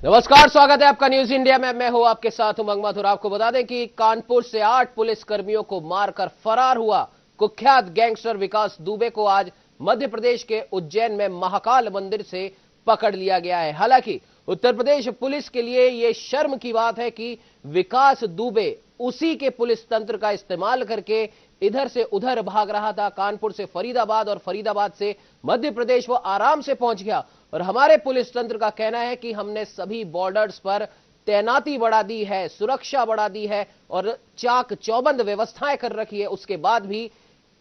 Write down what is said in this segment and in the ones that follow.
नमस्कार, स्वागत है आपका न्यूज इंडिया में। मैं हूं आपके साथ उमंग माथुर। आपको बता दें कि कानपुर से 8 पुलिस कर्मियों को मारकर फरार हुआ कुख्यात गैंगस्टर विकास दुबे को आज मध्य प्रदेश के उज्जैन में महाकाल मंदिर से पकड़ लिया गया है। हालांकि उत्तर प्रदेश पुलिस के लिए यह शर्म की बात है कि विकास दुबे उसी के पुलिस तंत्र का इस्तेमाल करके इधर से उधर भाग रहा था। कानपुर से फरीदाबाद और फरीदाबाद से मध्य प्रदेश वो आराम से पहुंच गया। और हमारे पुलिस तंत्र का कहना है कि हमने सभी बॉर्डर्स पर तैनाती बढ़ा दी है, सुरक्षा बढ़ा दी है और चाक चौबंद व्यवस्थाएं कर रखी है। उसके बाद भी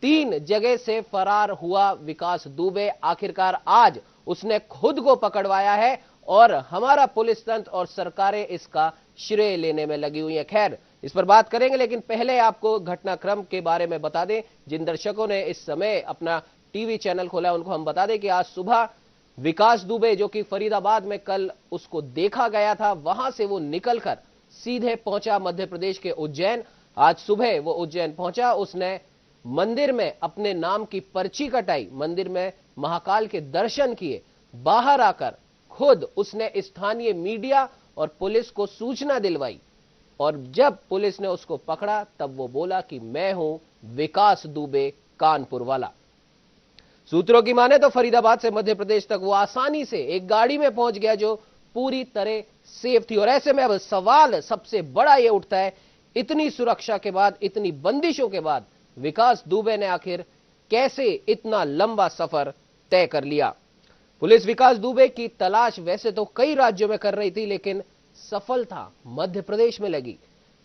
3 जगह से फरार हुआ विकास दुबे आखिरकार आज उसने खुद को पकड़वाया है और हमारा पुलिस तंत्र और सरकारें इसका श्रेय लेने में लगी हुई है। खैर, इस पर बात करेंगे, लेकिन पहले आपको घटनाक्रम के बारे में बता दें। जिन दर्शकों ने इस समय अपना टीवी चैनल खोला उनको हम बता दें कि आज सुबह विकास दुबे, जो कि फरीदाबाद में कल उसको देखा गया था, वहां से वो निकलकर सीधे पहुंचा मध्य प्रदेश के उज्जैन। आज सुबह वो उज्जैन पहुंचा, उसने मंदिर में अपने नाम की पर्ची कटाई, मंदिर में महाकाल के दर्शन किए। बाहर आकर खुद उसने स्थानीय मीडिया और पुलिस को सूचना दिलवाई और जब पुलिस ने उसको पकड़ा तब वो बोला कि मैं हूं विकास दुबे, कानपुर वाला। सूत्रों की माने तो फरीदाबाद से मध्य प्रदेश तक वो आसानी से एक गाड़ी में पहुंच गया जो पूरी तरह सेफ थी। और ऐसे में अब सवाल सबसे बड़ा ये उठता है, इतनी सुरक्षा के बाद, इतनी बंदिशों के बाद विकास दुबे ने आखिर कैसे इतना लंबा सफर तय कर लिया। पुलिस विकास दुबे की तलाश वैसे तो कई राज्यों में कर रही थी, लेकिन सफलता मध्य प्रदेश में लगी।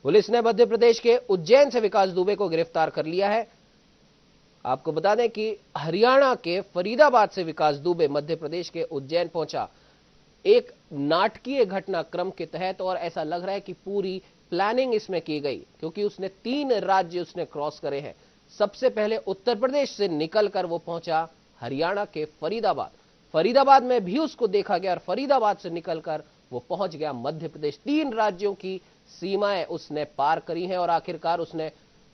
पुलिस ने मध्य प्रदेश के उज्जैन से विकास दुबे को गिरफ्तार कर लिया है। आपको बता दें कि हरियाणा के फरीदाबाद से विकास दुबे मध्य प्रदेश के उज्जैन पहुंचा एक नाटकीय घटनाक्रम के तहत, और ऐसा लग रहा है कि पूरी प्लानिंग इसमें की गई, क्योंकि उसने 3 राज्य उसने क्रॉस करे हैं। सबसे पहले उत्तर प्रदेश से निकलकर वो पहुंचा हरियाणा के फरीदाबाद। फरीदाबाद में भी उसको देखा गया और फरीदाबाद से निकलकर वो पहुंच गया मध्य प्रदेश। 3 राज्यों की सीमाएं उसने पार करी हैं और आखिरकार उसने,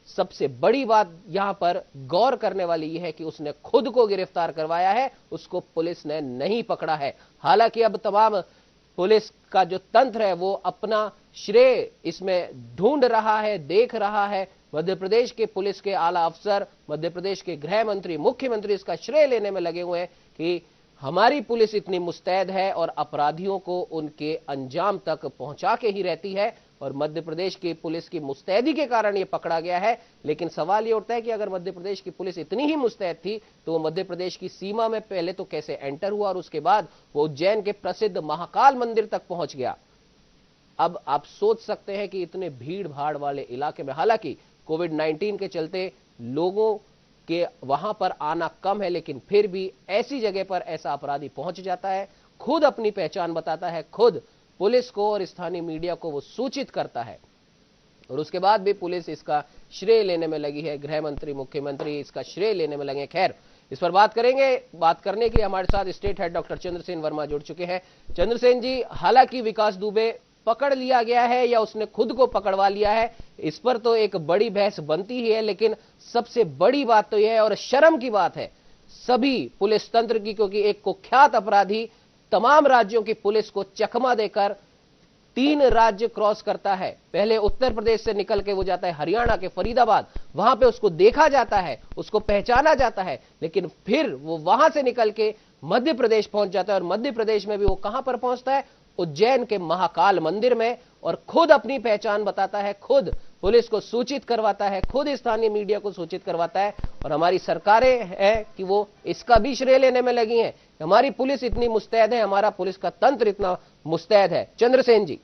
सबसे बड़ी बात यहां पर गौर करने वाली यह है कि उसने खुद को गिरफ्तार करवाया है, उसको पुलिस ने नहीं पकड़ा है। हालांकि अब तमाम पुलिस का जो तंत्र है वो अपना श्रेय इसमें ढूंढ रहा है, देख रहा है। मध्य प्रदेश के पुलिस के आला अफसर, मध्य प्रदेश के गृह मंत्री, मुख्यमंत्री इसका श्रेय लेने में लगे हुए हैं कि हमारी पुलिस इतनी मुस्तैद है और अपराधियों को उनके अंजाम तक पहुंचा के ही रहती है और मध्य प्रदेश की पुलिस की मुस्तैदी के कारण ये पकड़ा गया है। लेकिन सवाल ये उठता है कि अगर मध्य प्रदेश की पुलिस इतनी ही मुस्तैद थी तो वो मध्य प्रदेश की सीमा में पहले तो कैसे एंटर हुआ और उसके बाद वो उज्जैन के प्रसिद्ध महाकाल मंदिर तक पहुंच गया। अब आप सोच सकते हैं कि इतने भीड़ भाड़ वाले इलाके में, हालांकि कोविड-19 के चलते लोगों के वहां पर आना कम है, लेकिन फिर भी ऐसी जगह पर ऐसा अपराधी पहुंच जाता है, खुद अपनी पहचान बताता है, खुद पुलिस को और स्थानीय मीडिया को वो सूचित करता है और उसके बाद भी पुलिस इसका श्रेय लेने में लगी है। गृह मंत्री, मुख्यमंत्री इसका श्रेय लेने में लगे। खैर, इस पर बात करेंगे। बात करने के लिए हमारे साथ state head doctor Chandrasen Verma जुड़ चुके हैं। चंद्रसेन जी, हालांकि विकास दुबे पकड़ लिया गया है या उसने खुद को पकड़वा लिया है, इस पर तो एक बड़ी बहस बनती ही है, लेकिन सबसे बड़ी बात तो यह है और शर्म की बात है सभी पुलिस तंत्र की, क्योंकि एक कुख्यात अपराधी तमाम राज्यों की पुलिस को चकमा देकर 3 राज्य क्रॉस करता है। पहले उत्तर प्रदेश से निकल के वो जाता है हरियाणा के फरीदाबाद, वहां पे उसको देखा जाता है, उसको पहचाना जाता है, लेकिन फिर वो वहां से निकल के मध्य प्रदेश पहुंच जाता है और मध्य प्रदेश में भी वो कहां पर पहुंचता है? उज्जैन के महाकाल मंदिर में, और खुद अपनी पहचान बताता है, खुद पुलिस को सूचित करवाता है, खुद स्थानीय मीडिया को सूचित करवाता है। और हमारी सरकारें हैं कि वो इसका भी श्रेय लेने में लगी हैं। हमारी पुलिस इतनी मुस्तैद है, हमारा पुलिस का तंत्र इतना मुस्तैद है। चंद्रसेन जी।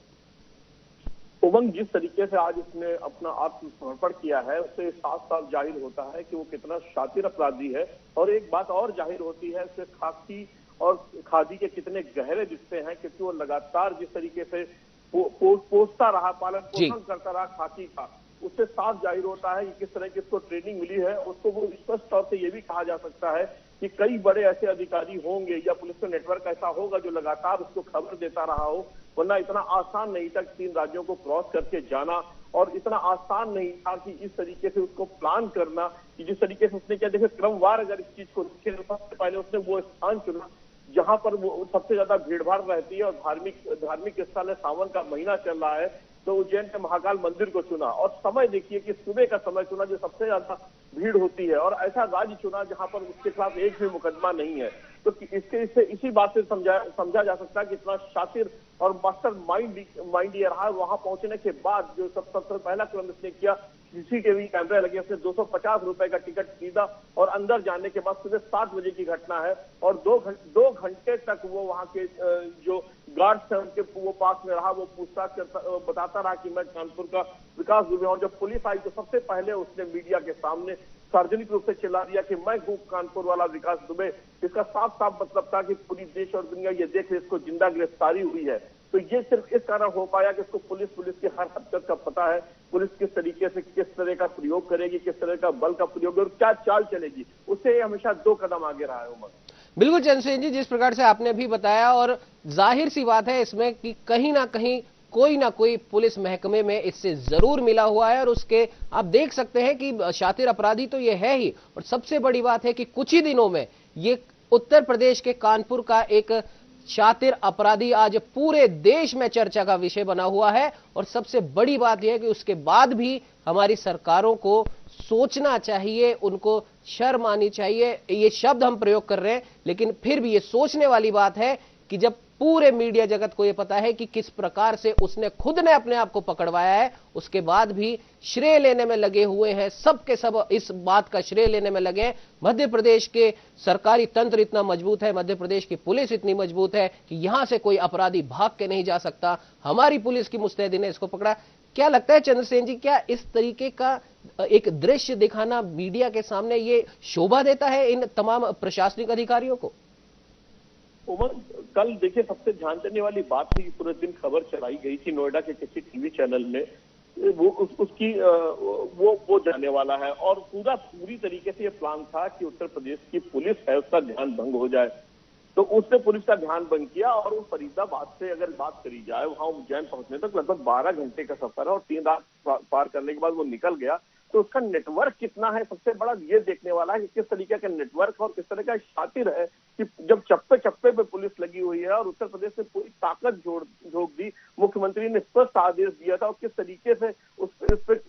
उमंग, जिस तरीके से आज उसने अपना आत्मसमर्पण किया है उससे साफ साफ जाहिर होता है कि वो कितना शातिर अपराधी है। और एक बात और जाहिर होती है, उससे खाकी और खादी के कितने गहरे रिश्ते हैं, क्योंकि वो लगातार जिस तरीके से पोसता रहा, पालन पोषण करता रहा खाकी का, उससे साफ जाहिर होता है कि किस तरह की उसको ट्रेनिंग मिली है। उसको वो स्पष्ट तौर से ये भी कहा जा सकता है कि कई बड़े ऐसे अधिकारी होंगे या पुलिस का नेटवर्क ऐसा होगा जो लगातार उसको खबर देता रहा हो, वरना इतना आसान नहीं था 3 राज्यों को क्रॉस करके जाना, और इतना आसान नहीं था कि इस तरीके से उसको प्लान करना कि जिस तरीके से उसने किया। देखिए, क्रमवार अगर इस चीज को देखें तो सबसे पहले उसने वो स्थान चुना जहां पर वो सबसे ज्यादा भीड़भाड़ रहती है और धार्मिक स्थल है, सावन का महीना चल रहा है, तो उज्जैन के महाकाल मंदिर को चुना और समय देखिए कि सुबह का समय चुना जो सबसे ज्यादा भीड़ होती है, और ऐसा राज्य चुना जहां पर उसके खिलाफ एक भी मुकदमा नहीं है। तो इससे इसी बात से समझा जा सकता है कि इतना शातिर और मास्टर माइंड ये रहा। वहां पहुंचने के बाद जो सबसे पहला क्रम इसने किया, सीसीटीवी कैमरे लगे, उसने 250 रुपए का टिकट खरीदा और अंदर जाने के बाद सुबह 7 बजे की घटना है और 2 घंटे तक वो वहां के जो गार्ड्स हैं उनके वो पास में रहा, वो पूछताछ बताता रहा कि मैं कानपुर का विकास दुबे हूं। और जब पुलिस आई तो सबसे पहले उसने मीडिया के सामने सार्वजनिक रूप से चिल्ला दिया कि मैं हूं कानपुर वाला विकास दुबे। इसका साफ साफ मतलब था कि पूरी देश और दुनिया ये देखे इसको जिंदा गिरफ्तारी हुई है। तो ये सिर्फ इस कारण हो पाया कि इसको पुलिस की हर हरकत का पता है, पुलिस किस तरीके से किस तरह का प्रयोग करेगी, किस तरह का बल का प्रयोग और क्या चाल चलेगी, उससे हमेशा 2 कदम आगे रहा है उमर। बिल्कुल चंद्रसेन जी, जिस प्रकार से आपने भी बताया, और जाहिर सी बात है इसमें कि कहीं ना कहीं कोई ना कोई पुलिस महकमे में इससे जरूर मिला हुआ है, और उसके आप देख सकते हैं कि शातिर अपराधी तो ये है ही, और सबसे बड़ी बात है कि कुछ ही दिनों में ये उत्तर प्रदेश के कानपुर का एक शातिर अपराधी आज पूरे देश में चर्चा का विषय बना हुआ है। और सबसे बड़ी बात यह है कि उसके बाद भी हमारी सरकारों को सोचना चाहिए, उनको शर्म आनी चाहिए। ये शब्द हम प्रयोग कर रहे हैं, लेकिन फिर भी ये सोचने वाली बात है कि जब पूरे मीडिया जगत को यह पता है कि किस प्रकार से उसने खुद ने अपने आप को पकड़वाया है, उसके बाद भी श्रेय लेने में लगे हुए हैं, सबके सब इस बात का श्रेय लेने में लगे हैं। मध्य प्रदेश के सरकारी तंत्र इतना मजबूत है, मध्य प्रदेश की पुलिस इतनी मजबूत है कि यहां से कोई अपराधी भाग के नहीं जा सकता। हमारी पुलिस की मुस्तैदी ने इसको पकड़ा। क्या लगता है चंद्रसेन जी, क्या इस तरीके का एक दृश्य दिखाना मीडिया के सामने ये शोभा देता है इन तमाम प्रशासनिक अधिकारियों को? उमर, कल देखिए सबसे ध्यान देने वाली बात थी कि पूरे दिन खबर चलाई गई थी नोएडा के किसी टीवी चैनल में, वो जाने वाला है और पूरी तरीके से ये प्लान था कि उत्तर प्रदेश की पुलिस है उसका ध्यान भंग हो जाए। तो उसने पुलिस का ध्यान भंग किया और वो फरीदाबाद से अगर बात करी जाए वहां उज्जैन पहुंचने तक लगभग 12 घंटे का सफर है और 3 रात पार करने के बाद वो निकल गया। तो उसका नेटवर्क कितना है, सबसे बड़ा ये देखने वाला है कि किस तरीके का नेटवर्क और किस तरह का शातिर है कि जब चप्पे चप्पे पे पुलिस लगी हुई है और उत्तर प्रदेश ने पूरी ताकत झोंक दी। मुख्यमंत्री ने स्पष्ट आदेश दिया था और किस तरीके से उस पर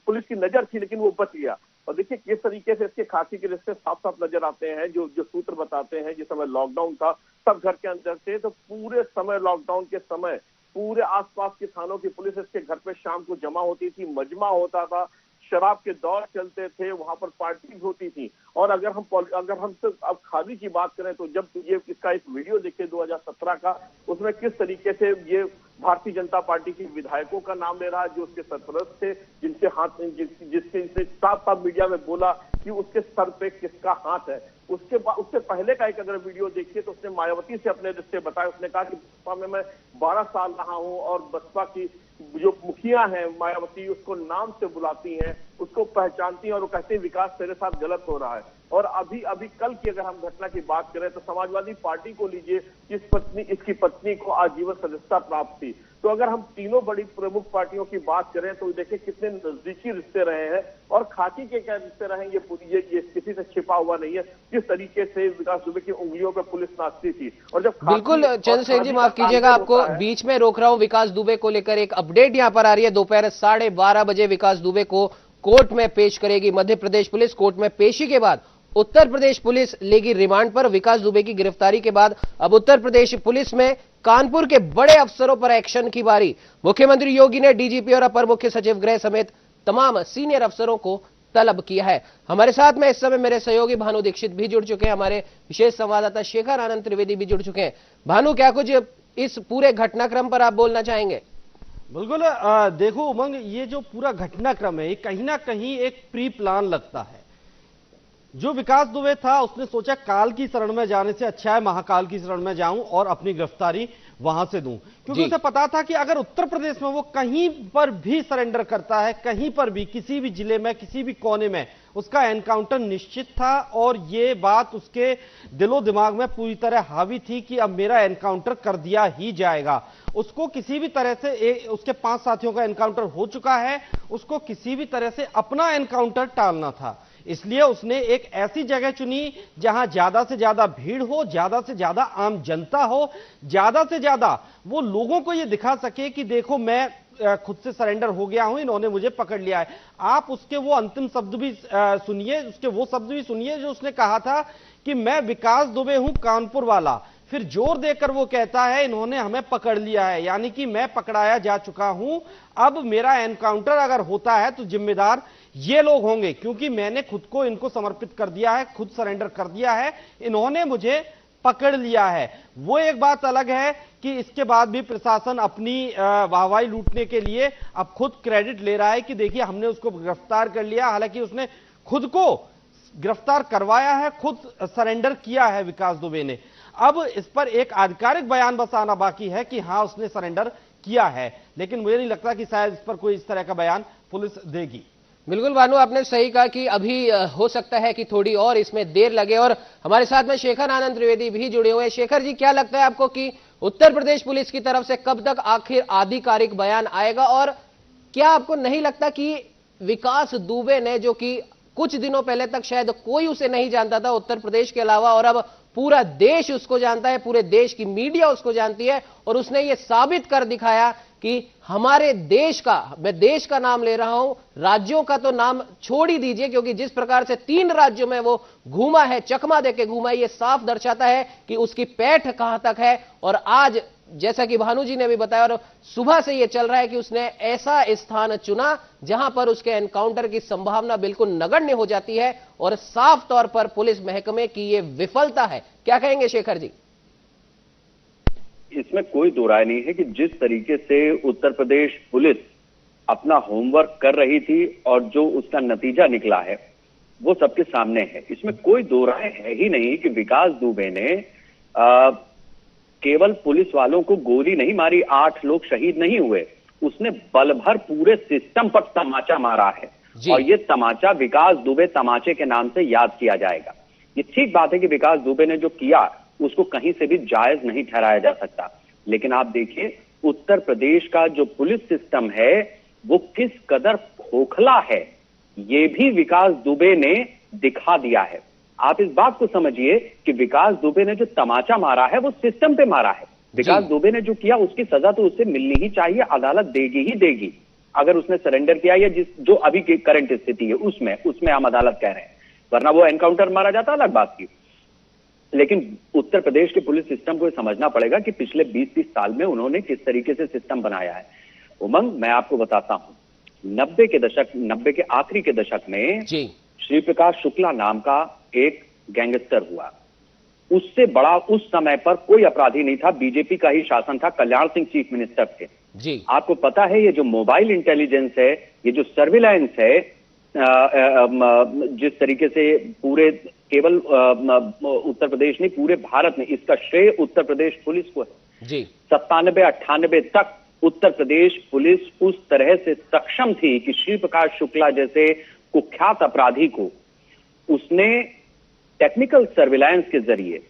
पुलिस की नजर थी, लेकिन वो बच गया। और देखिए किस तरीके से इसके खाकी के रिश्ते साफ साफ नजर आते हैं, जो सूत्र बताते हैं। जिस समय लॉकडाउन था सब घर के अंदर थे, तो पूरे समय लॉकडाउन के समय पूरे आसपास के थानों की पुलिस इसके घर पे शाम को जमा होती थी, मजमा होता था, शराब के दौर चलते थे, वहां पर पार्टी होती थी। और अगर हम सिर्फ अब खादी की बात करें तो जब ये इसका एक वीडियो देखे 2017 का, उसमें किस तरीके से ये भारतीय जनता पार्टी के विधायकों का नाम ले रहा है जो उसके सरपरस्त थे, जिनके हाथ जिसके साफ साफ मीडिया में बोला कि उसके सर पे किसका हाथ है। उससे पहले का एक अगर वीडियो देखिए तो उसने मायावती से अपने रिश्ते बताए। उसने कहा कि बसपा में मैं 12 साल रहा हूं और बसपा की जो मुखिया है मायावती उसको नाम से बुलाती हैं, उसको पहचानती हैं और वो कहते हैं विकास तेरे साथ गलत हो रहा है। और अभी कल की अगर हम घटना की बात करें तो समाजवादी पार्टी को लीजिए, इसकी पत्नी को आजीवन सदस्यता प्राप्त थी। तो अगर हम तीनों बड़ी प्रमुख पार्टियों की बात करें तो देखिए कितने नजदीकी रिश्ते रहे हैं और खाकी के क्या रिश्ते रहेंगे, ये किसी से छिपा हुआ नहीं है। किस तरीके से विकास दुबे की उंगलियों पर पुलिस नाचती थी। और जब बिल्कुल चंद्रसेन जी, माफ कीजिएगा, आपको बीच में रोक रहा हूं। विकास दुबे को लेकर एक अपडेट यहां पर आ रही है। दोपहर 12:30 बजे विकास दुबे को कोर्ट में पेश करेगी मध्य प्रदेश पुलिस। कोर्ट में पेशी के बाद उत्तर प्रदेश पुलिस लेगी रिमांड पर। विकास दुबे की गिरफ्तारी के बाद अब उत्तर प्रदेश पुलिस में कानपुर के बड़े अफसरों पर एक्शन की बारी। मुख्यमंत्री योगी ने डीजीपी और अपर मुख्य सचिव गृह समेत तमाम सीनियर अफसरों को तलब किया है। हमारे साथ में इस समय मेरे सहयोगी भानु दीक्षित भी जुड़ चुके हैं, हमारे विशेष संवाददाता शेखर आनंद त्रिवेदी भी जुड़ चुके हैं। भानु, क्या कुछ इस पूरे घटनाक्रम पर आप बोलना चाहेंगे? बिल्कुल, देखो उमंग, ये जो पूरा घटनाक्रम है ये कहीं ना कहीं एक प्री प्लान लगता है। जो विकास दुबे था उसने सोचा काल की शरण में जाने से अच्छा है महाकाल की शरण में जाऊं और अपनी गिरफ्तारी वहां से दूं, क्योंकि उसे पता था कि अगर उत्तर प्रदेश में वो कहीं पर भी सरेंडर करता है, कहीं पर भी किसी भी जिले में किसी भी कोने में, उसका एनकाउंटर निश्चित था। और ये बात उसके दिलो दिमाग में पूरी तरह हावी थी कि अब मेरा एनकाउंटर कर दिया ही जाएगा। उसको किसी भी तरह से उसके 5 साथियों का एनकाउंटर हो चुका है, उसको किसी भी तरह से अपना एनकाउंटर टालना था। इसलिए उसने एक ऐसी जगह चुनी जहां ज्यादा से ज्यादा भीड़ हो, ज्यादा से ज्यादा आम जनता हो, ज्यादा से ज्यादा वो लोगों को यह दिखा सके कि देखो मैं खुद से सरेंडर हो गया हूं, इन्होंने मुझे पकड़ लिया है। आप उसके वो अंतिम शब्द भी सुनिए, उसके वो शब्द भी सुनिए जो उसने कहा था कि मैं विकास दुबे हूं कानपुर वाला। फिर जोर देकर वो कहता है इन्होंने हमें पकड़ लिया है, यानी कि मैं पकड़ाया जा चुका हूं, अब मेरा एनकाउंटर अगर होता है तो जिम्मेदार ये लोग होंगे, क्योंकि मैंने खुद को इनको समर्पित कर दिया है, खुद सरेंडर कर दिया है, इन्होंने मुझे पकड़ लिया है। वो एक बात अलग है कि इसके बाद भी प्रशासन अपनी वाहवाही लूटने के लिए अब खुद क्रेडिट ले रहा है कि देखिए हमने उसको गिरफ्तार कर लिया, हालांकि उसने खुद को गिरफ्तार करवाया है, खुद सरेंडर किया है विकास दुबे ने। अब इस पर एक आधिकारिक बयान बस आना बाकी है कि हां उसने सरेंडर किया है, लेकिन मुझे नहीं लगता कि शायद इस पर कोई इस तरह का बयान पुलिस देगी। बिल्कुल भानु, आपने सही कहा कि अभी हो सकता है कि थोड़ी और इसमें देर लगे। और हमारे साथ में शेखर आनंद त्रिवेदी भी जुड़े हुए हैं। शेखर जी, क्या लगता है आपको कि उत्तर प्रदेश पुलिस की तरफ से कब तक आखिर आधिकारिक बयान आएगा, और क्या आपको नहीं लगता कि विकास दुबे ने, जो कि कुछ दिनों पहले तक शायद कोई उसे नहीं जानता था उत्तर प्रदेश के अलावा, और अब पूरा देश उसको जानता है, पूरे देश की मीडिया उसको जानती है, और उसने ये साबित कर दिखाया कि हमारे देश का, मैं देश का नाम ले रहा हूं, राज्यों का तो नाम छोड़ ही दीजिए, क्योंकि जिस प्रकार से 3 राज्यों में वो घूमा है, चकमा देके घूमा है, ये साफ दर्शाता है कि उसकी पैठ कहां तक है। और आज जैसा कि भानु जी ने भी बताया, और सुबह से यह चल रहा है कि उसने ऐसा स्थान चुना जहां पर उसके एनकाउंटर की संभावना बिल्कुल नगण्य हो जाती है, और साफ तौर पर पुलिस महकमे की यह विफलता है। क्या कहेंगे शेखर जी? इसमें कोई दो राय नहीं है कि जिस तरीके से उत्तर प्रदेश पुलिस अपना होमवर्क कर रही थी और जो उसका नतीजा निकला है वो सबके सामने है। इसमें कोई दो राय है ही नहीं कि विकास दुबे ने केवल पुलिस वालों को गोली नहीं मारी, 8 लोग शहीद नहीं हुए, उसने बल भर पूरे सिस्टम पर तमाचा मारा है। और ये तमाचा विकास दुबे तमाचे के नाम से याद किया जाएगा। ये ठीक बात है कि विकास दुबे ने जो किया उसको कहीं से भी जायज नहीं ठहराया जा सकता, लेकिन आप देखिए उत्तर प्रदेश का जो पुलिस सिस्टम है वो किस कदर खोखला है, ये भी विकास दुबे ने दिखा दिया है। आप इस बात को समझिए कि विकास दुबे ने जो तमाचा मारा है वो सिस्टम पे मारा है। विकास दुबे ने जो किया उसकी सजा तो उससे मिलनी ही चाहिए, अदालत देगी ही देगी। अगर उसने सरेंडर किया या जो अभी की करंट स्थिति है उसमें हम अदालत कह रहे हैं, वरना वो एनकाउंटर मारा जाता अलग बात की। लेकिन उत्तर प्रदेश के पुलिस सिस्टम को समझना पड़ेगा कि पिछले 20-30 साल में उन्होंने किस तरीके से सिस्टम बनाया है। उमंग, मैं आपको बताता हूं, 90 के आखिरी के दशक में श्री प्रकाश शुक्ला नाम का एक गैंगस्टर हुआ। उससे बड़ा उस समय पर कोई अपराधी नहीं था, बीजेपी का ही शासन था, कल्याण सिंह चीफ मिनिस्टर थे। आपको पता है ये जो मोबाइल इंटेलिजेंस है, ये जो सर्विलांस है, जिस तरीके से पूरे केवल उत्तर प्रदेश नहीं पूरे भारत में, इसका श्रेय उत्तर प्रदेश पुलिस को है। 97-98 तक उत्तर प्रदेश पुलिस उस तरह से सक्षम थी कि श्री प्रकाश शुक्ला जैसे कुख्यात अपराधी को उसने टेक्निकल सर्विलांस के जरिए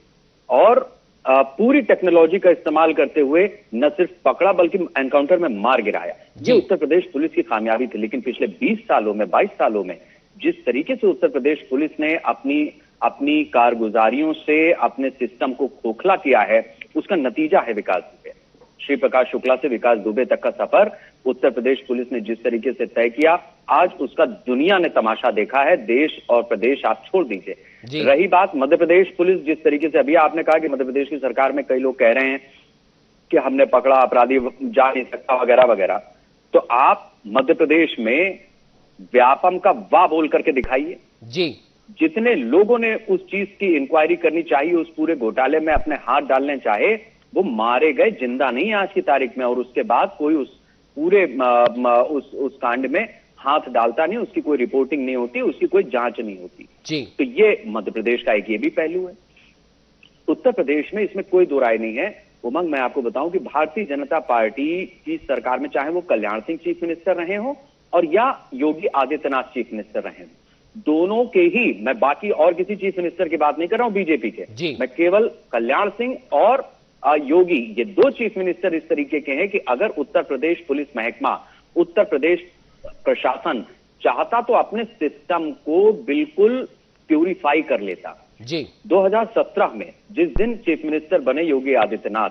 और पूरी टेक्नोलॉजी का इस्तेमाल करते हुए न सिर्फ पकड़ा बल्कि एनकाउंटर में मार गिराया। ये उत्तर प्रदेश पुलिस की कामयाबी थी। लेकिन पिछले 20 सालों में 22 सालों में जिस तरीके से उत्तर प्रदेश पुलिस ने अपनी कारगुजारियों से अपने सिस्टम को खोखला किया है, उसका नतीजा है विकास दुबे। श्री प्रकाश शुक्ला से विकास दुबे तक का सफर उत्तर प्रदेश पुलिस ने जिस तरीके से तय किया, आज उसका दुनिया ने तमाशा देखा है। देश और प्रदेश आप छोड़ दीजिए। रही बात मध्य प्रदेश पुलिस, जिस तरीके से अभी आपने कहा कि मध्य प्रदेश की सरकार में कई लोग कह रहे हैं कि हमने पकड़ा, अपराधी जा नहीं सकता वगैरह वगैरह, तो आप मध्य प्रदेश में व्यापम का वाह बोल करके दिखाइए। जितने लोगों ने उस चीज की इंक्वायरी करनी चाहिए, उस पूरे घोटाले में अपने हाथ डालने चाहे, वो मारे गए, जिंदा नहीं आज की तारीख में। और उसके बाद कोई उस पूरे उस कांड में हाथ डालता नहीं, उसकी कोई रिपोर्टिंग नहीं होती, उसकी कोई जांच नहीं होती। तो ये मध्य प्रदेश का एक ये भी पहलू है। उत्तर प्रदेश में इसमें कोई दो राय नहीं है। उमंग, मैं आपको बताऊं कि भारतीय जनता पार्टी की सरकार में चाहे वो कल्याण सिंह चीफ मिनिस्टर रहे हो और या योगी आदित्यनाथ चीफ मिनिस्टर रहे हो, दोनों के ही, मैं बाकी और किसी चीफ मिनिस्टर की बात नहीं कर रहा हूं बीजेपी के, मैं केवल कल्याण सिंह और योगी, ये 2 चीफ मिनिस्टर इस तरीके के हैं कि अगर उत्तर प्रदेश पुलिस महकमा, उत्तर प्रदेश प्रशासन चाहता तो अपने सिस्टम को बिल्कुल प्यूरिफाई कर लेता। जी 2017 में जिस दिन चीफ मिनिस्टर बने योगी आदित्यनाथ,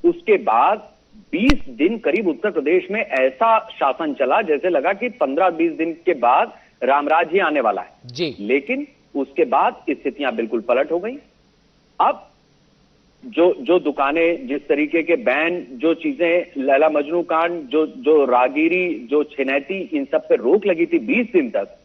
उसके बाद 20 दिन करीब उत्तर प्रदेश में ऐसा शासन चला जैसे लगा कि 15-20 दिन के बाद रामराज्य आने वाला है जी। लेकिन उसके बाद स्थितियां बिल्कुल पलट हो गई। अब जो दुकानें, जिस तरीके के बैन, जो चीजें, लैला मजनू कांड, जो रागीरी, जो छिनैती, इन सब पे रोक लगी थी 20 दिन तक,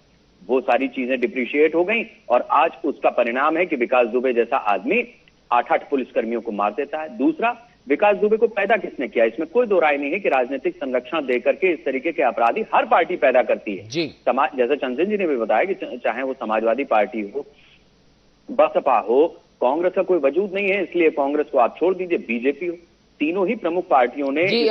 वो सारी चीजें डिप्रिशिएट हो गई और आज उसका परिणाम है कि विकास दुबे जैसा आदमी 8-8 पुलिसकर्मियों को मार देता है। दूसरा, विकास दुबे को पैदा किसने किया? इसमें कोई दो राय नहीं है कि राजनीतिक संरक्षण देकर के इस तरीके के अपराधी हर पार्टी पैदा करती है जी। समाज, जैसे चंद्रसेन जी ने भी बताया कि चाहे वो समाजवादी पार्टी हो, बसपा हो, कांग्रेस का कोई वजूद नहीं है, इसलिए कांग्रेस को आप छोड़ दीजिए, बीजेपी हो, तीनों ही प्रमुख पार्टियों ने जी।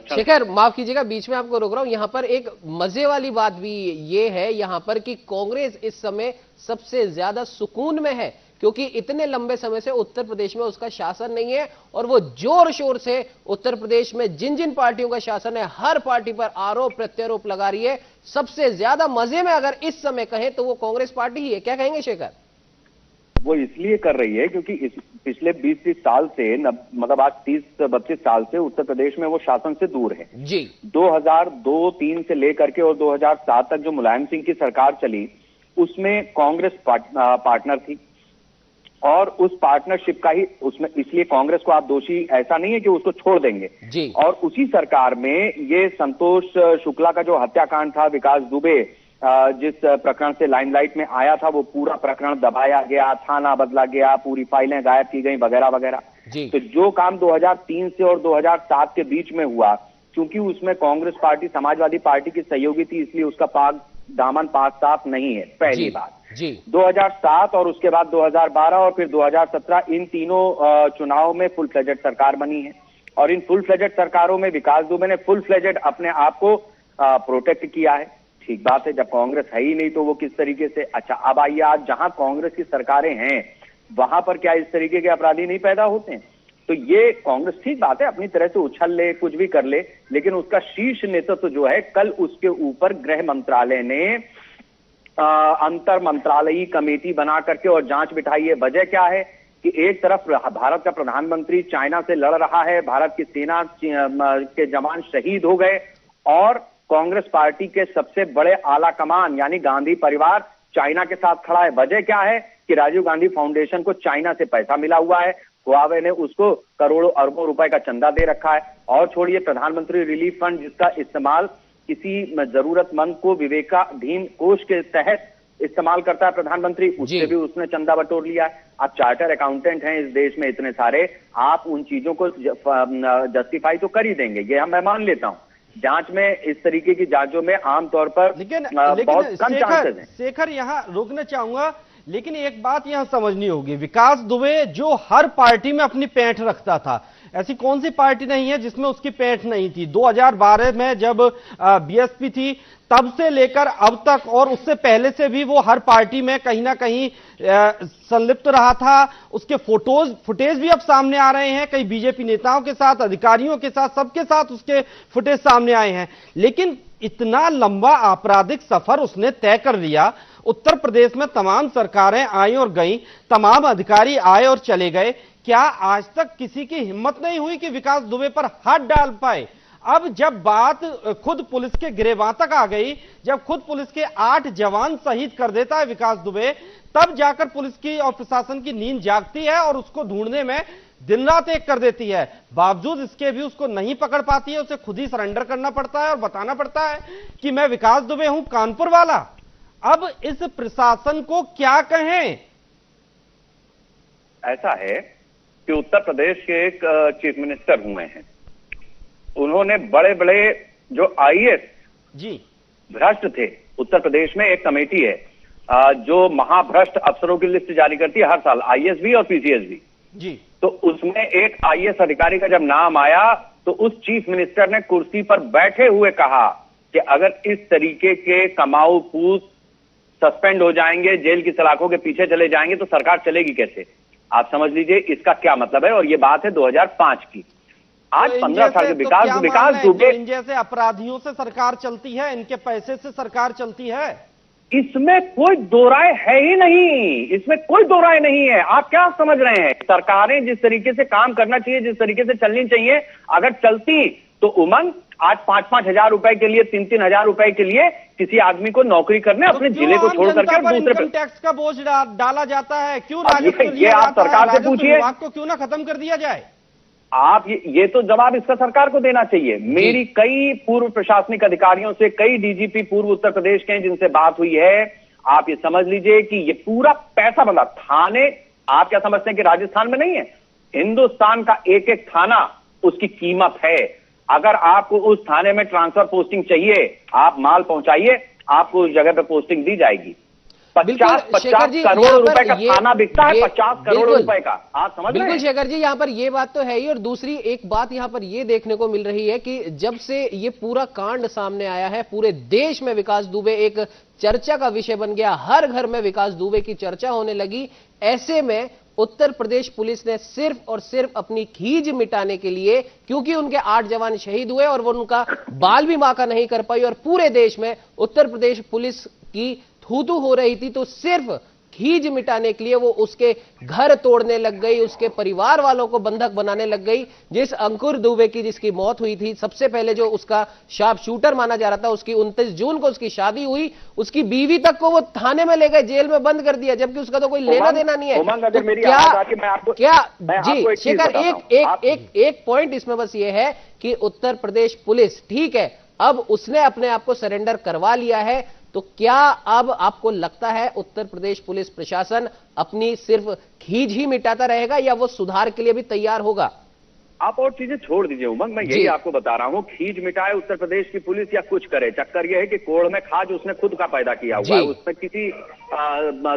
शेखर, माफ कीजिएगा, बीच में आपको रोक रहा हूं। यहां पर एक मजे वाली बात भी ये है यहां पर कि कांग्रेस इस समय सबसे ज्यादा सुकून में है, क्योंकि इतने लंबे समय से उत्तर प्रदेश में उसका शासन नहीं है और वो जोर शोर से उत्तर प्रदेश में जिन जिन पार्टियों का शासन है हर पार्टी पर आरोप प्रत्यारोप लगा रही है। सबसे ज्यादा मजे में अगर इस समय कहें तो वो कांग्रेस पार्टी ही है। क्या कहेंगे शेखर? वो इसलिए कर रही है क्योंकि पिछले 20-30 साल से, मतलब आज 30-32 साल से उत्तर प्रदेश में वो शासन से दूर है जी। 2002-03 से लेकर के और 2007 तक जो मुलायम सिंह की सरकार चली, उसमें कांग्रेस पार्टनर थी और उस पार्टनरशिप का ही उसमें, इसलिए कांग्रेस को आप दोषी ऐसा नहीं है कि उसको छोड़ देंगे जी। और उसी सरकार में ये संतोष शुक्ला का जो हत्याकांड था, विकास दुबे जिस प्रकरण से लाइमलाइट में आया था, वो पूरा प्रकरण दबाया गया, थाना बदला गया, पूरी फाइलें गायब की गई वगैरह वगैरह। तो जो काम 2003 से और 2007 के बीच में हुआ, क्योंकि उसमें कांग्रेस पार्टी समाजवादी पार्टी की सहयोगी थी, इसलिए उसका पाक दामन पाक साफ नहीं है, पहली बात। 2007 और उसके बाद 2012 और फिर 2017, इन तीनों चुनाव में फुल फ्लेजेड सरकार बनी है और इन फुल फ्लेजेड सरकारों में विकास दुबे ने फुल फ्लेजेड अपने आप को प्रोटेक्ट किया है। ठीक बात है, जब कांग्रेस है ही नहीं तो वो किस तरीके से। अच्छा, अब आइए, आज जहां कांग्रेस की सरकारें हैं वहां पर क्या इस तरीके के अपराधी नहीं पैदा होते हैं? तो ये कांग्रेस, ठीक बात है, अपनी तरह से उछल ले, कुछ भी कर ले, लेकिन उसका शीर्ष नेतृत्व जो है, कल उसके ऊपर गृह मंत्रालय ने अंतर मंत्रालयी कमेटी बना करके और जांच बिठाई है। वजह क्या है कि एक तरफ भारत का प्रधानमंत्री चाइना से लड़ रहा है, भारत की सेना के जवान शहीद हो गए और कांग्रेस पार्टी के सबसे बड़े आला कमान यानी गांधी परिवार चाइना के साथ खड़ा है। वजह क्या है कि राजीव गांधी फाउंडेशन को चाइना से पैसा मिला हुआ है, हुआवे ने उसको करोड़ों अरबों रुपए का चंदा दे रखा है। और छोड़िए, प्रधानमंत्री रिलीफ फंड जिसका इस्तेमाल किसी जरूरतमंद को विवेकाधीन कोष के तहत इस्तेमाल करता है प्रधानमंत्री, उससे भी उसने चंदा बटोर लिया है। आप चार्टर अकाउंटेंट हैं इस देश में इतने सारे, आप उन चीजों को जस्टिफाई तो कर ही देंगे, ये मैं मान लेता हूं। जांच में, इस तरीके की जांचों में आमतौर पर लेकिन बहुत कम चांसेस हैं। शेखर, यहाँ रोकना चाहूंगा, लेकिन एक बात यहाँ समझनी होगी, विकास दुबे जो हर पार्टी में अपनी पैंठ रखता था, ऐसी कौन सी पार्टी नहीं है जिसमें उसकी पैंठ नहीं थी। 2012 में जब बीएसपी थी तब से लेकर अब तक और उससे पहले से भी वो हर पार्टी में कहीं ना कहीं संलिप्त रहा था। उसके फुटेज भी अब सामने आ रहे हैं, कई बीजेपी नेताओं के साथ, अधिकारियों के साथ, सबके साथ उसके फुटेज सामने आए हैं। लेकिन इतना लंबा आपराधिक सफर उसने तय कर लिया, उत्तर प्रदेश में तमाम सरकारें आई और गईं, तमाम अधिकारी आए और चले गए, क्या आज तक किसी की हिम्मत नहीं हुई कि विकास दुबे पर हाथ डाल पाए? अब जब बात खुद पुलिस के गिरेबां तक आ गई, जब खुद पुलिस के 8 जवान शहीद कर देता है विकास दुबे, तब जाकर पुलिस की और प्रशासन की नींद जागती है और उसको ढूंढने में दिन रात एक कर देती है। बावजूद इसके भी उसको नहीं पकड़ पाती है, उसे खुद ही सरेंडर करना पड़ता है और बताना पड़ता है कि मैं विकास दुबे हूं, कानपुर वाला। अब इस प्रशासन को क्या कहें? ऐसा है कि उत्तर प्रदेश के एक चीफ मिनिस्टर हुए हैं, उन्होंने बड़े बड़े जो आईएएस जी भ्रष्ट थे, उत्तर प्रदेश में एक कमेटी है जो महाभ्रष्ट अफसरों की लिस्ट जारी करती है हर साल, आईएएस भी और पीसीएस भी जी। तो उसमें एक आईएएस अधिकारी का जब नाम आया तो उस चीफ मिनिस्टर ने कुर्सी पर बैठे हुए कहा कि अगर इस तरीके के कमाऊ पूत सस्पेंड हो जाएंगे, जेल की सलाखों के पीछे चले जाएंगे तो सरकार चलेगी कैसे? आप समझ लीजिए इसका क्या मतलब है। और ये बात है 2005 की। आज तो 15 साल के तो विकास दुबे, इन जैसे अपराधियों से सरकार चलती है, इनके पैसे से सरकार चलती है, इसमें कोई दो राय है ही नहीं, इसमें कोई दो राय नहीं है। आप क्या समझ रहे हैं? सरकारें जिस तरीके से काम करना चाहिए, जिस तरीके से चलनी चाहिए, अगर चलती तो उमंग आज 5-5 हजार रुपए के लिए, 3-3 हजार रुपए के लिए किसी आदमी को नौकरी करने अपने जिले को छोड़ करके दूसरे इनकम टैक्स का बोझ डाला जाता है? क्यों ये आप सरकार से पूछिए, विभाग को क्यों ना खत्म कर दिया जाए? आप ये तो जवाब इसका सरकार को देना चाहिए। मेरी कई पूर्व प्रशासनिक अधिकारियों से, कई डीजीपी पूर्व उत्तर प्रदेश के हैं जिनसे बात हुई है। आप ये समझ लीजिए कि ये पूरा पैसा बना थाने, आप क्या समझते हैं कि राजस्थान में नहीं है? हिंदुस्तान का एक एक थाना उसकी कीमत है। अगर आपको उस थाने में ट्रांसफर पोस्टिंग चाहिए, आप माल पहुंचाइए, आपको उस जगह पे पोस्टिंग दी जाएगी। 50 करोड़ रुपए का थाना बिकता है, 50 करोड़ रुपए का। आप समझ रहे हैं? बिल्कुल शेखर जी, यहाँ पर ये बात तो है ही। और दूसरी एक बात यहाँ पर ये देखने को मिल रही है कि जब से ये पूरा कांड सामने आया है, पूरे देश में विकास दुबे एक चर्चा का विषय बन गया, हर घर में विकास दुबे की चर्चा होने लगी। ऐसे में उत्तर प्रदेश पुलिस ने सिर्फ और सिर्फ अपनी खीज मिटाने के लिए, क्योंकि उनके 8 जवान शहीद हुए और वो उनका बाल भी माका नहीं कर पाई और पूरे देश में उत्तर प्रदेश पुलिस की थू-थू हो रही थी, तो सिर्फ खीज मिटाने के लिए वो उसके घर तोड़ने लग गई, उसके परिवार वालों को बंधक बनाने लग गई। जिस अंकुर दुबे की जिसकी मौत हुई थी, सबसे पहले जो उसका शार्प शूटर माना जा रहा था, उसकी 29 जून को उसकी शादी हुई, उसकी बीवी तक को वो थाने में ले गए, जेल में बंद कर दिया, जबकि उसका तो कोई लेना देना नहीं है। तो जी शेखर, एक पॉइंट इसमें बस ये है कि उत्तर प्रदेश पुलिस, ठीक है, अब उसने अपने आप को सरेंडर करवा लिया है, तो क्या अब आपको लगता है उत्तर प्रदेश पुलिस प्रशासन अपनी सिर्फ खीज ही मिटाता रहेगा या वो सुधार के लिए भी तैयार होगा? आप और चीजें छोड़ दीजिए उमंग, मैं यही आपको बता रहा हूं। खींच मिटाए उत्तर प्रदेश की पुलिस या कुछ करे, चक्कर यह है कि कोड़ में खाज उसने खुद का पैदा किया हुआ है, उसमें किसी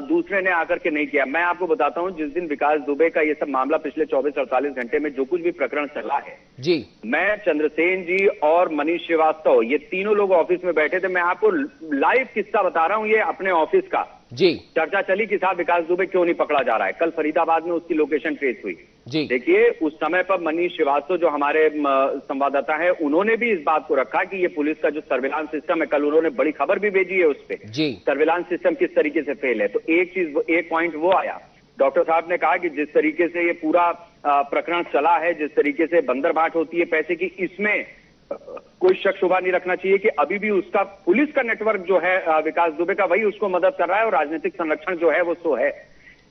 दूसरे ने आकर के नहीं किया। मैं आपको बताता हूं, जिस दिन विकास दुबे का ये सब मामला पिछले 24-48 घंटे में जो कुछ भी प्रकरण चला है जी, मैं, चंद्रसेन जी और मनीष श्रीवास्तव, ये तीनों लोग ऑफिस में बैठे थे। मैं आपको लाइव किस्सा बता रहा हूं, ये अपने ऑफिस का जी। चर्चा चली कि साहब विकास दुबे क्यों नहीं पकड़ा जा रहा है। कल फरीदाबाद में उसकी लोकेशन ट्रेस हुई जी। देखिए, उस समय पर मनीष श्रीवास्तव जो हमारे संवाददाता है, उन्होंने भी इस बात को रखा कि ये पुलिस का जो सर्विलांस सिस्टम है, कल उन्होंने बड़ी खबर भी भेजी है उस पर जी, सर्विलांस सिस्टम किस तरीके से फेल है। तो एक पॉइंट वो आया, डॉक्टर साहब ने कहा कि जिस तरीके से ये पूरा प्रकरण चला है, जिस तरीके से बंदरबाट होती है पैसे की, इसमें कोई शक शुबा नहीं रखना चाहिए कि अभी भी उसका पुलिस का नेटवर्क जो है विकास दुबे का, वही उसको मदद कर रहा है और राजनीतिक संरक्षण जो है वो सो है।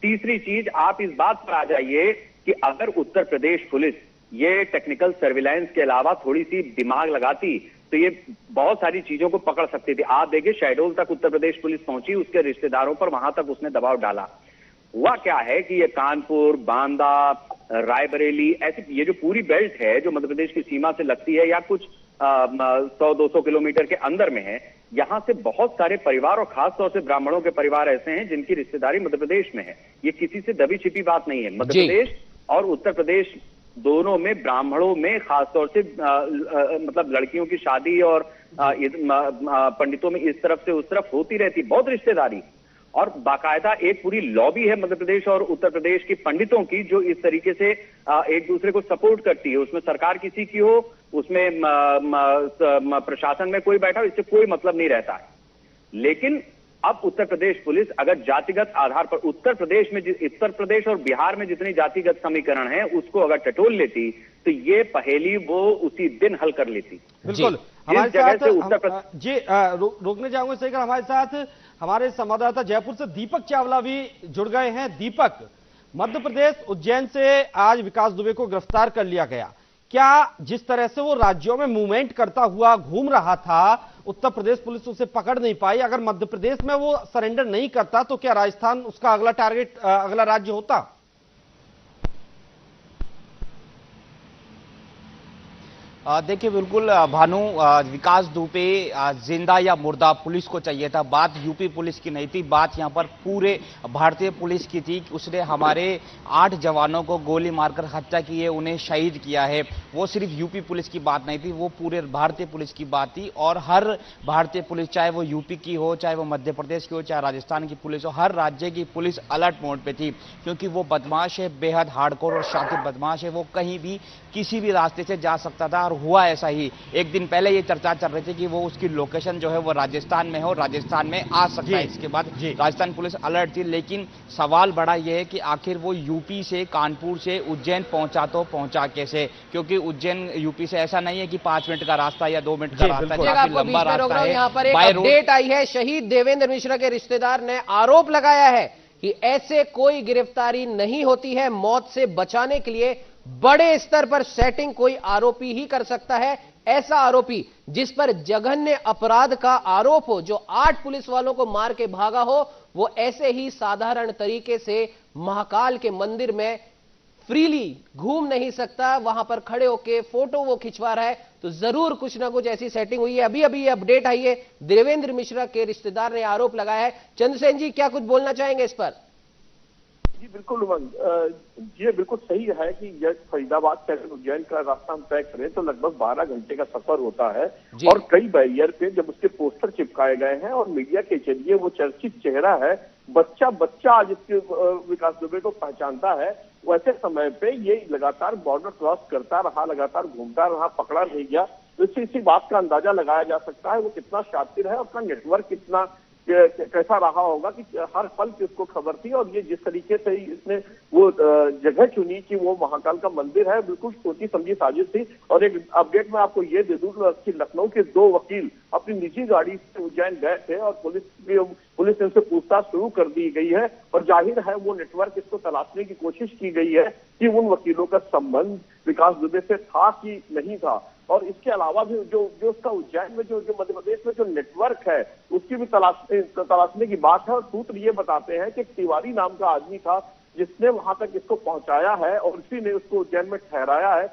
तीसरी चीज, आप इस बात पर आ जाइए कि अगर उत्तर प्रदेश पुलिस ये टेक्निकल सर्विलांस के अलावा थोड़ी सी दिमाग लगाती तो ये बहुत सारी चीजों को पकड़ सकती थी। आप देखिए, शहडोल तक उत्तर प्रदेश पुलिस पहुंची, उसके रिश्तेदारों पर वहां तक उसने दबाव डाला। हुआ क्या है कि ये कानपुर, बांदा, रायबरेली, ऐसी ये जो पूरी बेल्ट है जो मध्य प्रदेश की सीमा से लगती है या कुछ 100-200 किलोमीटर के अंदर में है, यहां से बहुत सारे परिवार और खासतौर से ब्राह्मणों के परिवार ऐसे हैं जिनकी रिश्तेदारी मध्य प्रदेश में है। ये किसी से दबी छिपी बात नहीं है। मध्य प्रदेश और उत्तर प्रदेश दोनों में ब्राह्मणों में खासतौर से मतलब लड़कियों की शादी और पंडितों में इस तरफ से उस तरफ होती रहती, बहुत रिश्तेदारी, और बाकायदा एक पूरी लॉबी है मध्य प्रदेश और उत्तर प्रदेश की पंडितों की जो इस तरीके से एक दूसरे को सपोर्ट करती है। उसमें सरकार किसी की हो, उसमें प्रशासन में कोई बैठा हो, इससे कोई मतलब नहीं रहता है। लेकिन अब उत्तर प्रदेश पुलिस अगर जातिगत आधार पर उत्तर प्रदेश और बिहार में जितनी जातिगत समीकरण है उसको अगर टटोल लेती तो ये पहेली वो उसी दिन हल कर लेती। बिल्कुल, हमारे साथ जी रोकने जाऊंगे सही कर, हमारे साथ हमारे संवाददाता जयपुर से दीपक चावला भी जुड़ गए हैं। दीपक, मध्य प्रदेश उज्जैन से आज विकास दुबे को गिरफ्तार कर लिया गया, क्या जिस तरह से वो राज्यों में मूवमेंट करता हुआ घूम रहा था, उत्तर प्रदेश पुलिस उसे पकड़ नहीं पाई? अगर मध्य प्रदेश में वो सरेंडर नहीं करता तो क्या राजस्थान उसका अगला टारगेट, अगला राज्य होता? देखिए बिल्कुल भानु, विकास दुबे जिंदा या मुर्दा पुलिस को चाहिए था। बात यूपी पुलिस की नहीं थी, बात यहाँ पर पूरे भारतीय पुलिस की थी। उसने हमारे 8 जवानों को गोली मारकर हत्या की है, उन्हें शहीद किया है। वो सिर्फ यूपी पुलिस की बात नहीं थी, वो पूरे भारतीय पुलिस की बात थी। और हर भारतीय पुलिस, चाहे वो यूपी की हो, चाहे वो मध्य प्रदेश की हो, चाहे राजस्थान की पुलिस हो, हर राज्य की पुलिस अलर्ट मोड पे थी, क्योंकि वो बदमाश है, बेहद हार्डकोर और शातिर बदमाश है। वो कहीं भी किसी भी रास्ते से जा सकता था, और हुआ ऐसा ही। एक दिन पहले ये चर्चा चल रही थी कि वो उसकी लोकेशन जो है वो राजस्थान में हो, राजस्थान में आ सकता है। इसके बाद राजस्थान पुलिस अलर्ट थी, लेकिन सवाल बड़ा ये है कि आखिर वो यूपी से, कानपुर से उज्जैन पहुंचा तो पहुंचा कैसे? क्योंकि उज्जैन यूपी से ऐसा नहीं है कि 5 मिनट का रास्ता या 2 मिनट का रास्ता है, काफी लंबा रास्ता है। यहाँ पर एक अपडेट आई है, शहीद देवेंद्र मिश्रा के रिश्तेदार ने आरोप लगाया है कि ऐसे कोई गिरफ्तारी नहीं होती है। मौत से बचाने के लिए बड़े स्तर पर सेटिंग कोई आरोपी ही कर सकता है। ऐसा आरोपी जिस पर जघन्य अपराध का आरोप हो, जो 8 पुलिस वालों को मार के भागा हो, वो ऐसे ही साधारण तरीके से महाकाल के मंदिर में फ्रीली घूम नहीं सकता। वहां पर खड़े होके फोटो वो खिंचवा रहा है, तो जरूर कुछ ना कुछ ऐसी सेटिंग हुई है। अभी अभी ये अपडेट आई है, देवेंद्र मिश्रा के रिश्तेदार ने आरोप लगाया है। चंद्रसेन जी, क्या कुछ बोलना चाहेंगे इस पर? जी बिल्कुल उमंग, ये बिल्कुल सही है कि यह फरीदाबाद से अगर उज्जैन का रास्ता हम तय करें तो लगभग 12 घंटे का सफर होता है। और कई बैरियर पे जब उसके पोस्टर चिपकाए गए हैं और मीडिया के जरिए वो चर्चित चेहरा है, बच्चा आज इसके विकास दुबे को पहचानता है। वैसे समय पे ये लगातार बॉर्डर क्रॉस करता रहा, लगातार घूमता रहा, पकड़ा नहीं गया। तो इससे इसी बात का अंदाजा लगाया जा सकता है वो कितना शातिर है, उसका नेटवर्क कितना कैसा रहा होगा कि हर पल की उसको खबर थी। और ये जिस तरीके से इसने वो जगह चुनी कि वो महाकाल का मंदिर है, बिल्कुल सोची समझी साजिश थी। और एक अपडेट में आपको ये दे दूं कि लखनऊ के 2 वकील अपनी निजी गाड़ी से उज्जैन गए थे और पुलिस से उनसे पूछताछ शुरू कर दी गई है। और जाहिर है वो नेटवर्क इसको तलाशने की कोशिश की गई है कि उन वकीलों का संबंध विकास दुबे से था कि नहीं था। और इसके अलावा भी जो उसका उज्जैन में जो मध्य प्रदेश में जो नेटवर्क है उसकी भी तलाशने की बात है। और सूत्र ये बताते हैं कि तिवारी नाम का आदमी था जिसने वहां तक इसको पहुंचाया है और उसी ने उसको उज्जैन में ठहराया है।